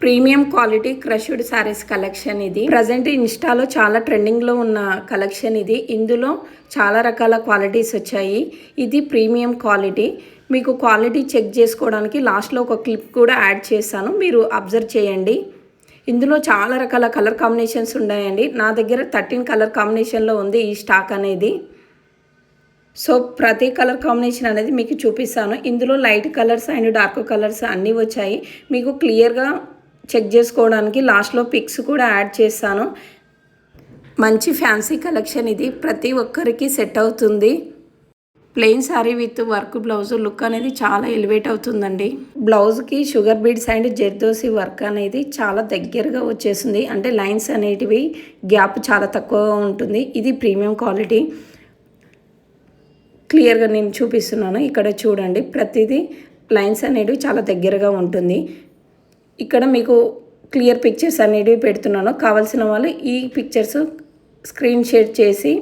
Premium quality crushed saris collection ఇది. Present ఇన్స్టాలో చాలా ట్రెండింగ్లో ఉన్న కలెక్షన్ ఇది. ఇందులో చాలా రకాల క్వాలిటీస్ వచ్చాయి. ఇది ప్రీమియం క్వాలిటీ. మీకు క్వాలిటీ చెక్ చేసుకోవడానికి లాస్ట్లో ఒక క్లిప్ కూడా యాడ్ చేశాను, మీరు అబ్జర్వ్ చేయండి. ఇందులో చాలా రకాల కలర్ కాంబినేషన్స్ ఉన్నాయండి. నా దగ్గర 13 కలర్ కాంబినేషన్లో ఉంది ఈ స్టాక్ అనేది. సో ప్రతి కలర్ కాంబినేషన్ అనేది మీకు చూపిస్తాను. ఇందులో light colours and dark colours అన్నీ వచ్చాయి. మీకు క్లియర్గా చెక్ చేసుకోవడానికి లాస్ట్లో పిక్స్ కూడా యాడ్ చేస్తాను. మంచి ఫ్యాన్సీ కలెక్షన్ ఇది, ప్రతి ఒక్కరికి సెట్ అవుతుంది. Plain sari with work blouse look అనేది చాలా ఎలివేట్ అవుతుందండి. బ్లౌజ్కి sugar beads and zardozi work అనేది చాలా దగ్గరగా వచ్చేసింది. అంటే లైన్స్ అనేటివి గ్యాప్ చాలా తక్కువగా ఉంటుంది. ఇది ప్రీమియం క్వాలిటీ. క్లియర్గా నేను చూపిస్తున్నాను. ఇక్కడ చూడండి, ప్రతిదీ లైన్స్ అనేటివి చాలా దగ్గరగా ఉంటుంది. ఇక్కడ మీకు క్లియర్ పిక్చర్స్ అనేటివి పెడుతున్నాను. కావాల్సిన వాళ్ళు ఈ పిక్చర్స్ స్క్రీన్ షేర్ చేసి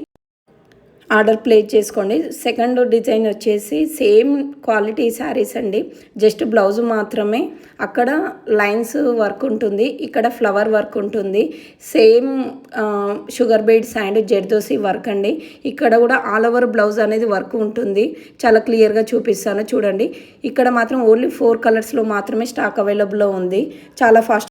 ఆర్డర్ ప్లేస్ చేసుకోండి. సెకండ్ డిజైన్ వచ్చేసి సేమ్ క్వాలిటీ శారీస్ అండి, జస్ట్ బ్లౌజ్ మాత్రమే. అక్కడ లైన్స్ వర్క్ ఉంటుంది, ఇక్కడ ఫ్లవర్ వర్క్ ఉంటుంది. Same sugar beads and zardozi work అండి. ఇక్కడ కూడా ఆల్ ఓవర్ బ్లౌజ్ అనేది వర్క్ ఉంటుంది. చాలా క్లియర్గా చూపిస్తాను చూడండి. ఇక్కడ మాత్రం ఓన్లీ 4 కలర్స్లో మాత్రమే స్టాక్ అవైలబుల్లో ఉంది. చాలా ఫాస్ట్